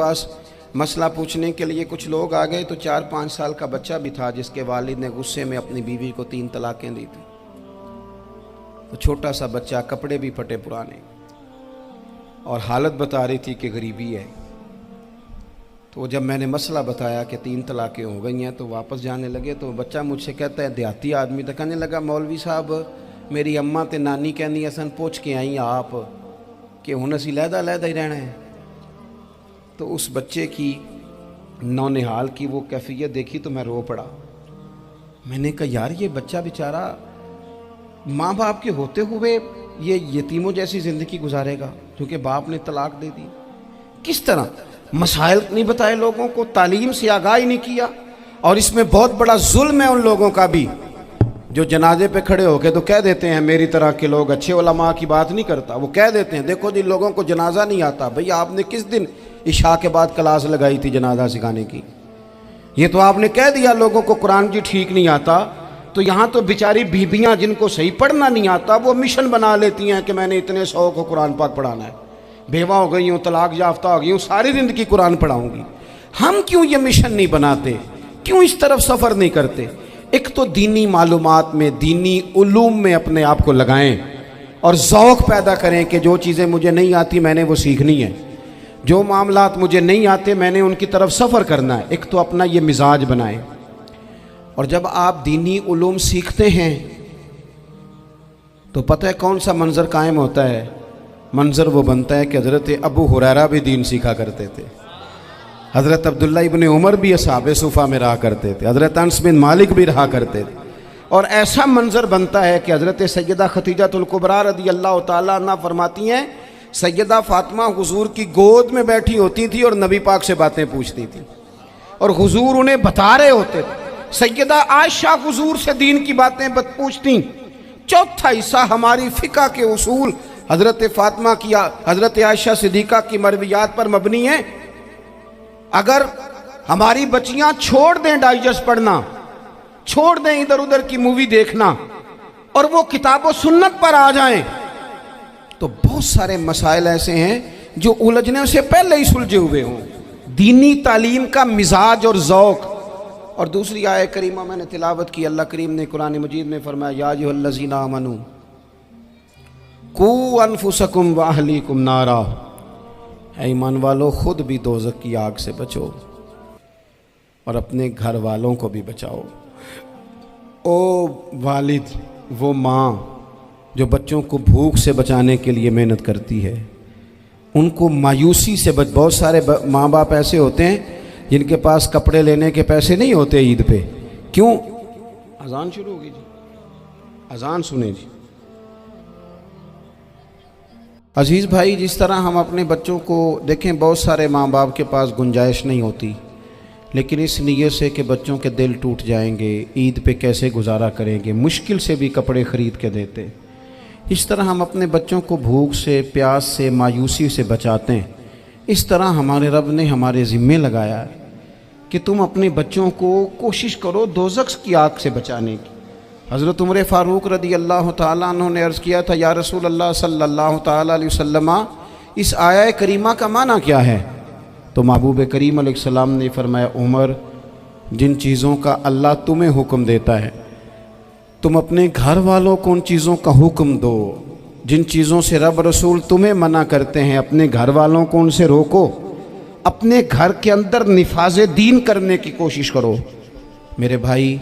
پاس مسئلہ پوچھنے کے لیے کچھ لوگ آ گئے تو 4-5 سال کا بچہ بھی تھا جس کے والد نے غصے میں اپنی بیوی کو 3 طلاقیں دی تھی. تو چھوٹا سا بچہ، کپڑے بھی پھٹے پرانے، اور حالت بتا رہی تھی کہ غریبی ہے. تو جب میں نے مسئلہ بتایا کہ 3 طلاقیں ہو گئی ہیں تو واپس جانے لگے، تو بچہ مجھ سے کہتا ہے، دیہاتی آدمی تو کہنے لگا، مولوی صاحب میری اماں تے نانی کہنی اسن پوچھ کے آئیں آپ کہ ہن اسی لہدا لہدا ہی رہنا ہے. تو اس بچے کی نونہال کی وہ کیفیت دیکھی تو میں رو پڑا. میں نے کہا یار یہ بچہ بیچارہ ماں باپ کے ہوتے ہوئے یہ یتیموں جیسی زندگی گزارے گا کیونکہ باپ نے طلاق دے دی. کس طرح مسائل نہیں بتائے لوگوں کو، تعلیم سے آگاہی نہیں کیا. اور اس میں بہت بڑا ظلم ہے ان لوگوں کا بھی جو جنازے پہ کھڑے ہو کے تو کہہ دیتے ہیں، میری طرح کے لوگ اچھے علماء کی بات نہیں کرتا، وہ کہہ دیتے ہیں دیکھو جن لوگوں کو جنازہ نہیں آتا. بھئی آپ نے کس دن عشاء کے بعد کلاس لگائی تھی جنازہ سکھانے کی؟ یہ تو آپ نے کہہ دیا لوگوں کو قرآن جی ٹھیک نہیں آتا. تو یہاں تو بیچاری بیویاں جن کو صحیح پڑھنا نہیں آتا وہ مشن بنا لیتی ہیں کہ میں نے اتنے 100 کو قرآن پاک پڑھانا ہے، بیوہ ہو گئی ہوں، طلاق یافتہ ہو گئی ہوں، ساری زندگی قرآن پڑھاؤں گی. ہم کیوں یہ مشن نہیں بناتے؟ کیوں اس طرف سفر نہیں کرتے؟ ایک تو دینی معلومات میں، دینی علوم میں اپنے آپ کو لگائیں اور ذوق پیدا کریں کہ جو چیزیں مجھے نہیں آتی میں نے وہ سیکھنی ہے، جو معاملات مجھے نہیں آتے میں نے ان کی طرف سفر کرنا ہے. ایک تو اپنا یہ مزاج بنائیں. اور جب آپ دینی علوم سیکھتے ہیں تو پتہ ہے کون سا منظر قائم ہوتا ہے؟ منظر وہ بنتا ہے کہ حضرت ابو ہریرہ بھی دین سیکھا کرتے تھے، حضرت عبداللہ ابن عمر بھی اصحاب صفہ میں رہا کرتے تھے، حضرت انس بن مالک بھی رہا کرتے تھے. اور ایسا منظر بنتا ہے کہ حضرت سیدہ خدیجہ الکبریٰ رضی اللہ تعالیٰ عنہ فرماتی ہیں سیدہ فاطمہ حضور کی گود میں بیٹھی ہوتی تھی اور نبی پاک سے باتیں پوچھتی تھی اور حضور انہیں بتا رہے ہوتے تھے. سیدہ عائشہ حضور سے دین کی باتیں پوچھتی. چوتھا حصہ ہماری فقہ کے اصول حضرت فاطمہ کی، حضرت عائشہ صدیقہ کی مرویات پر مبنی ہیں. اگر ہماری بچیاں چھوڑ دیں ڈائجسٹ پڑھنا، چھوڑ دیں ادھر ادھر کی مووی دیکھنا اور وہ کتاب و سنت پر آ جائیں تو بہت سارے مسائل ایسے ہیں جو الجھنے سے پہلے ہی سلجھے ہوئے ہوں. دینی تعلیم کا مزاج اور ذوق. اور دوسری آیہ کریمہ میں نے تلاوت کی، اللہ کریم نے قرآن مجید میں فرمایا یا ایھا الذین آمنوا قوا انفسکم واہلیکم نارا، اے ایمان والو خود بھی دوزخ کی آگ سے بچو اور اپنے گھر والوں کو بھی بچاؤ. او والد، وہ ماں جو بچوں کو بھوک سے بچانے کے لیے محنت کرتی ہے، ان کو مایوسی سے بہت سارے ماں باپ ایسے ہوتے ہیں جن کے پاس کپڑے لینے کے پیسے نہیں ہوتے عید پہ. کیوں؟ اذان شروع ہوگی جی، اذان سنیں جی. عزیز بھائی، جس طرح ہم اپنے بچوں کو دیکھیں، بہت سارے ماں باپ کے پاس گنجائش نہیں ہوتی، لیکن اس نیت سے کہ بچوں کے دل ٹوٹ جائیں گے، عید پہ کیسے گزارا کریں گے، مشکل سے بھی کپڑے خرید کے دیتے. اس طرح ہم اپنے بچوں کو بھوک سے، پیاس سے، مایوسی سے بچاتے ہیں. اس طرح ہمارے رب نے ہمارے ذمے لگایا ہے کہ تم اپنے بچوں کو کوشش کرو دوزخ کی آگ سے بچانے کی. حضرت عمر فاروق رضی اللہ تعالیٰ عنہ نے عرض کیا تھا یا رسول اللہ صلی اللہ تعالیٰ علیہ وسلم، اس آیہ کریمہ کا معنی کیا ہے؟ تو محبوب کریم علیہ السلام نے فرمایا عمر، جن چیزوں کا اللہ تمہیں حکم دیتا ہے تم اپنے گھر والوں کو ان چیزوں کا حکم دو، جن چیزوں سے رب رسول تمہیں منع کرتے ہیں اپنے گھر والوں کو ان سے روکو، اپنے گھر کے اندر نفاذ دین کرنے کی کوشش کرو. میرے بھائی،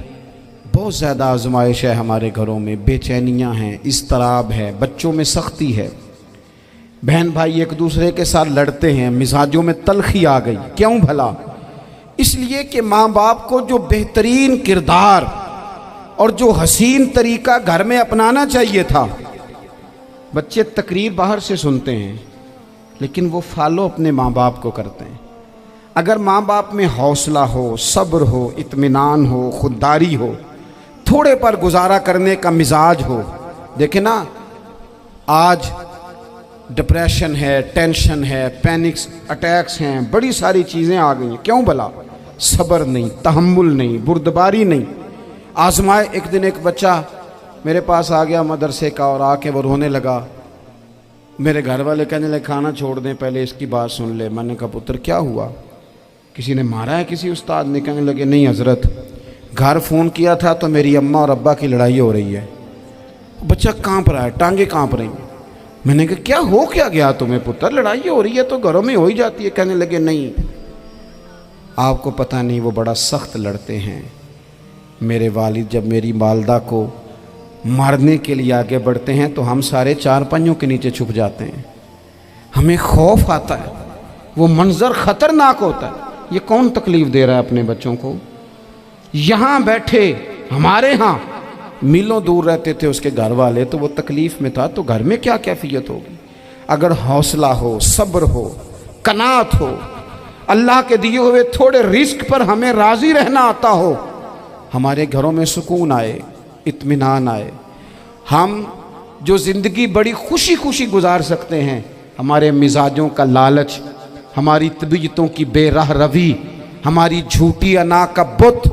بہت زیادہ آزمائش ہے ہمارے گھروں میں، بے چینیاں ہیں، اضطراب ہے، بچوں میں سختی ہے، بہن بھائی ایک دوسرے کے ساتھ لڑتے ہیں، مزاجوں میں تلخی آ گئی. کیوں بھلا؟ اس لیے کہ ماں باپ کو جو بہترین کردار اور جو حسین طریقہ گھر میں اپنانا چاہیے تھا، بچے تقریر باہر سے سنتے ہیں لیکن وہ فالو اپنے ماں باپ کو کرتے ہیں. اگر ماں باپ میں حوصلہ ہو، صبر ہو، اطمینان ہو، خودداری ہو، تھوڑے پر گزارا کرنے کا مزاج ہو. دیکھیں نا، آج ڈپریشن ہے، ٹینشن ہے، پینکس اٹیکس ہیں، بڑی ساری چیزیں آ گئی ہیں. کیوں بھلا؟ صبر نہیں، تحمل نہیں، بردباری نہیں. آزمائے. ایک دن ایک بچہ میرے پاس آ گیا مدرسے کا اور آ کے وہ رونے لگا. میرے گھر والے کہنے لگے کھانا چھوڑ دیں، پہلے اس کی بات سن لے۔ میں نے کہا پتر کیا ہوا، کسی نے مارا ہے کسی استاد نے؟ کہنے لگے نہیں حضرت، گھر فون کیا تھا تو میری اماں اور ابا کی لڑائی ہو رہی ہے۔ بچہ کانپ رہا ہے، ٹانگیں کانپ رہی ہیں۔ میں نے کہا کیا ہو کیا گیا تمہیں پتر، لڑائی ہو رہی ہے تو گھروں میں ہو ہی جاتی ہے۔ کہنے لگے نہیں آپ کو پتہ نہیں، وہ بڑا سخت لڑتے ہیں۔ میرے والد جب میری والدہ کو مارنے کے لیے آگے بڑھتے ہیں تو ہم سارے چارپائیوں کے نیچے چھپ جاتے ہیں، ہمیں خوف آتا ہے، وہ منظر خطرناک ہوتا ہے۔ یہ کون تکلیف دے رہا ہے اپنے بچوں کو؟ یہاں بیٹھے ہمارے ہاں میلوں دور رہتے تھے اس کے گھر والے، تو وہ تکلیف میں تھا، تو گھر میں کیا کیفیت ہوگی؟ اگر حوصلہ ہو، صبر ہو، قناعت ہو، اللہ کے دیے ہوئے تھوڑے رزق پر ہمیں راضی رہنا آتا ہو، ہمارے گھروں میں سکون آئے، اطمینان آئے، ہم جو زندگی بڑی خوشی خوشی گزار سکتے ہیں۔ ہمارے مزاجوں کا لالچ، ہماری طبیعتوں کی بے راہ روی، ہماری جھوٹی انا کا بت،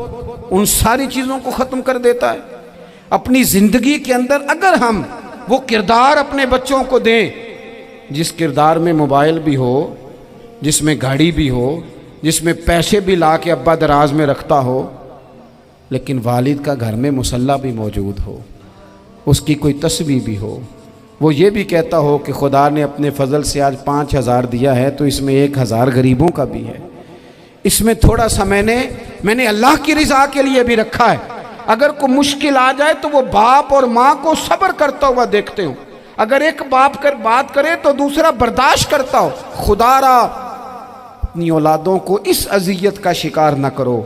ان ساری چیزوں کو ختم کر دیتا ہے۔ اپنی زندگی کے اندر اگر ہم وہ کردار اپنے بچوں کو دیں جس کردار میں موبائل بھی ہو، جس میں گاڑی بھی ہو، جس میں پیسے بھی لا کے ابا دراز میں رکھتا ہو، لیکن والد کا گھر میں مصلی بھی موجود ہو، اس کی کوئی تسبیح بھی ہو، وہ یہ بھی کہتا ہو کہ خدا نے اپنے فضل سے آج 5,000 دیا ہے تو اس میں 1,000 غریبوں کا بھی ہے، اس میں تھوڑا سا میں نے اللہ کی رضا کے لیے بھی رکھا ہے۔ اگر کوئی مشکل آ جائے تو وہ باپ اور ماں کو صبر کرتا ہوا دیکھتے ہوں، اگر ایک باپ کر بات کرے تو دوسرا برداشت کرتا ہو۔ خدا را اپنی اولادوں کو اس اذیت کا شکار نہ کرو۔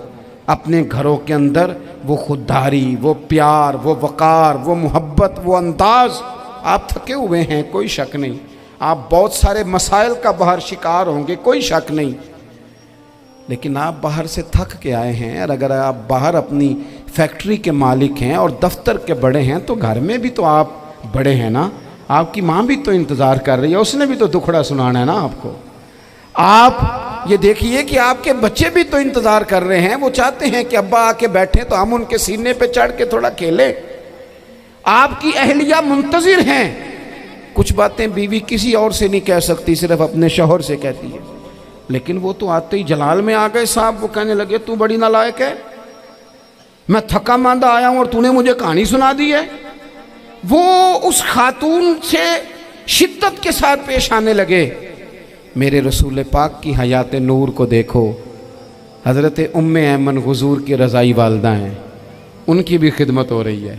اپنے گھروں کے اندر وہ خودداری، وہ پیار، وہ وقار، وہ محبت، وہ انداز۔ آپ تھکے ہوئے ہیں کوئی شک نہیں، آپ بہت سارے مسائل کا باہر شکار ہوں گے کوئی شک نہیں، لیکن آپ باہر سے تھک کے آئے ہیں، اور اگر آپ باہر اپنی فیکٹری کے مالک ہیں اور دفتر کے بڑے ہیں تو گھر میں بھی تو آپ بڑے ہیں نا۔ آپ کی ماں بھی تو انتظار کر رہی ہے، اس نے بھی تو دکھڑا سنانا ہے نا آپ کو۔ آپ یہ دیکھیے کہ آپ کے بچے بھی تو انتظار کر رہے ہیں، وہ چاہتے ہیں کہ ابا آ کے بیٹھیں تو ہم ان کے سینے پہ چڑھ کے تھوڑا کھیلیں۔ آپ کی اہلیہ منتظر ہیں، کچھ باتیں بیوی کسی اور سے نہیں کہہ سکتی، صرف اپنے شوہر سے کہتی ہے، لیکن وہ تو آتے ہی جلال میں آ گئے صاحب، وہ کہنے لگے تو بڑی نالائق ہے، میں تھکا ماندہ آیا ہوں اور تو نے مجھے کہانی سنا دی ہے۔ وہ اس خاتون سے شدت کے ساتھ پیش آنے لگے۔ میرے رسول پاک کی حیات نور کو دیکھو، حضرت ام ایمن حضور کی رضائی والدہ ہیں، ان کی بھی خدمت ہو رہی ہے،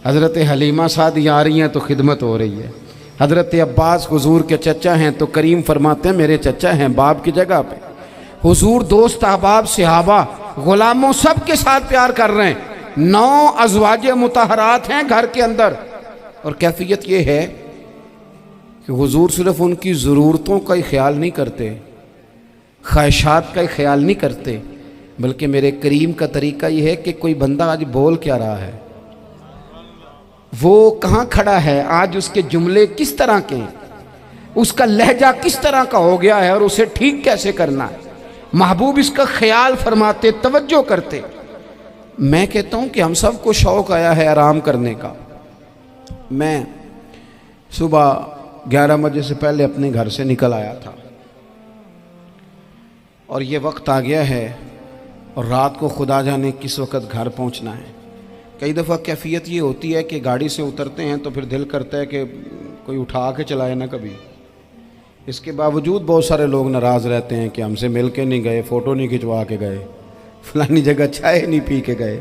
حضرت حلیمہ سعدیہ آ رہی ہیں تو خدمت ہو رہی ہے، حضرت عباس حضور کے چچا ہیں تو کریم فرماتے ہیں میرے چچا ہیں باپ کی جگہ پہ۔ حضور دوست احباب صحابہ غلاموں سب کے ساتھ پیار کر رہے ہیں، 9 ازواج مطہرات ہیں گھر کے اندر، اور کیفیت یہ ہے کہ حضور صرف ان کی ضرورتوں کا ہی خیال نہیں کرتے، خواہشات کا ہی خیال نہیں کرتے، بلکہ میرے کریم کا طریقہ یہ ہے کہ کوئی بندہ آج بول کیا رہا ہے، وہ کہاں کھڑا ہے آج، اس کے جملے کس طرح کے ہیں، اس کا لہجہ کس طرح کا ہو گیا ہے اور اسے ٹھیک کیسے کرنا ہے، محبوب اس کا خیال فرماتے، توجہ کرتے۔ میں کہتا ہوں کہ ہم سب کو شوق آیا ہے آرام کرنے کا۔ میں صبح 11 بجے سے پہلے اپنے گھر سے نکل آیا تھا، اور یہ وقت آ گیا ہے اور رات کو خدا جانے کس وقت گھر پہنچنا ہے۔ کئی دفعہ کیفیت یہ ہوتی ہے کہ گاڑی سے اترتے ہیں تو پھر دل کرتا ہے کہ کوئی اٹھا کے چلائے نہ کبھی۔ اس کے باوجود بہت سارے لوگ ناراض رہتے ہیں کہ ہم سے مل کے نہیں گئے، فوٹو نہیں کھنچوا کے گئے، فلانی جگہ چائے نہیں پی کے گئے۔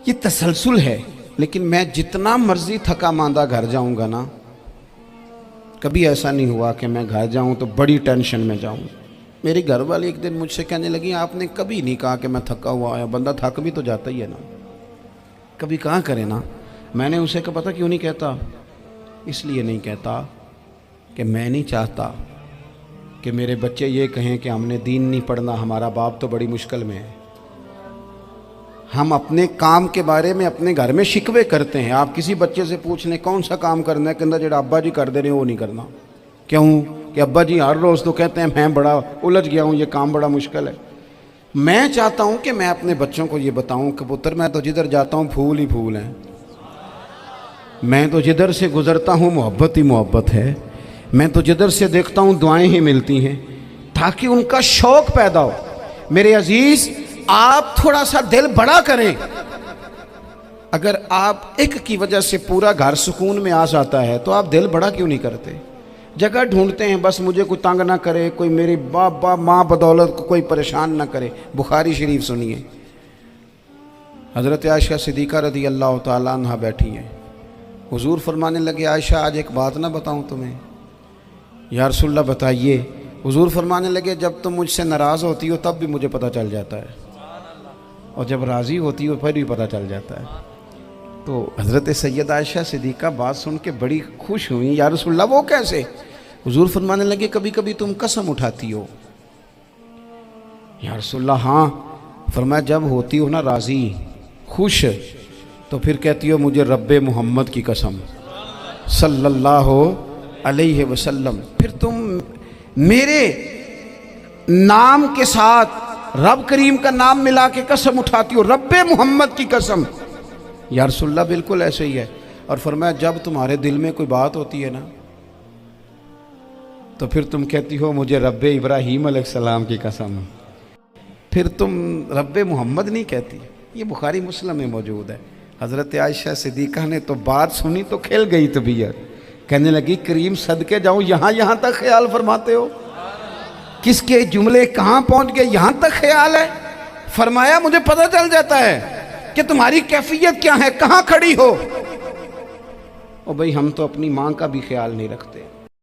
یہ تسلسل ہے، لیکن میں جتنا مرضی تھکا ماندہ گھر جاؤں گا نا، کبھی ایسا نہیں ہوا کہ میں گھر جاؤں تو بڑی ٹینشن میں جاؤں۔ میری گھر والی ایک دن مجھ سے کہنے لگی آپ نے کبھی نہیں کہا کہ میں تھکا ہوا آیا، بندہ تھک بھی تو جاتا ہی ہے نا، کبھی کہاں کرے نا۔ میں نے اسے کہا پتہ کیوں نہیں کہتا، اس لیے نہیں کہتا کہ میں نہیں چاہتا کہ میرے بچے یہ کہیں کہ ہم نے دین نہیں پڑھنا، ہمارا باپ تو بڑی مشکل میں ہے۔ ہم اپنے کام کے بارے میں اپنے گھر میں شکوے کرتے ہیں۔ آپ کسی بچے سے پوچھ لیں کون سا کام کرنا ہے، کہنا جڑا ابا جی کر دے رہے ہیں وہ نہیں کرنا۔ کیوں کہ ابا جی ہر روز تو کہتے ہیں میں بڑا الجھ گیا ہوں، یہ کام بڑا مشکل ہے۔ میں چاہتا ہوں کہ میں اپنے بچوں کو یہ بتاؤں کہ پتر میں تو جدھر جاتا ہوں پھول ہی پھول ہیں، میں تو جدھر سے گزرتا ہوں محبت ہی محبت ہے، میں تو جدھر سے دیکھتا ہوں دعائیں ہی ملتی ہیں، تاکہ ان کا شوق پیدا ہو۔ میرے عزیز، آپ تھوڑا سا دل بڑا کریں۔ اگر آپ ایک کی وجہ سے پورا گھر سکون میں آ جاتا ہے تو آپ دل بڑا کیوں نہیں کرتے؟ جگہ ڈھونڈتے ہیں بس مجھے کوئی تنگ نہ کرے، کوئی میری باپ ماں بدولت کو کوئی پریشان نہ کرے۔ بخاری شریف سنیے، حضرت عائشہ صدیقہ رضی اللہ تعالیٰ عنہ بیٹھی ہیں، حضور فرمانے لگے عائشہ آج ایک بات نہ بتاؤں تمہیں؟ یا رسول اللہ بتائیے۔ حضور فرمانے لگے جب تم مجھ سے ناراض ہوتی ہو تب بھی مجھے پتہ چل جاتا ہے، اور جب راضی ہوتی ہو پھر بھی پتہ چل جاتا ہے۔ تو حضرت سید عائشہ صدیقہ بات سن کے بڑی خوش ہوئیں، یا رسول اللہ وہ کیسے؟ حضور فرمانے لگے کبھی کبھی تم قسم اٹھاتی ہو۔ یا رسول اللہ ہاں۔ فرمایا جب ہوتی ہو نا راضی، خوش، تو پھر کہتی ہو مجھے رب محمد کی قسم صلی اللہ علیہ وسلم، پھر تم میرے نام کے ساتھ رب کریم کا نام ملا کے قسم اٹھاتی ہو، رب محمد کی قسم۔ یا رسول اللہ بالکل ایسے ہی ہے۔ اور فرمایا جب تمہارے دل میں کوئی بات ہوتی ہے نا تو پھر تم کہتی ہو مجھے رب ابراہیم علیہ السلام کی قسم، پھر تم رب محمد نہیں کہتی۔ یہ بخاری مسلم میں موجود ہے۔ حضرت عائشہ صدیقہ نے تو بات سنی تو کھل گئی طبیعت، کہنے لگی کریم صدقے جاؤں، یہاں تک خیال فرماتے ہو؟ کس کے جملے کہاں پہنچ گئے، یہاں تک خیال ہے؟ فرمایا مجھے پتہ چل جاتا ہے کہ تمہاری کیفیت کیا ہے، کہاں کھڑی ہو۔ اور بھئی ہم تو اپنی ماں کا بھی خیال نہیں رکھتے۔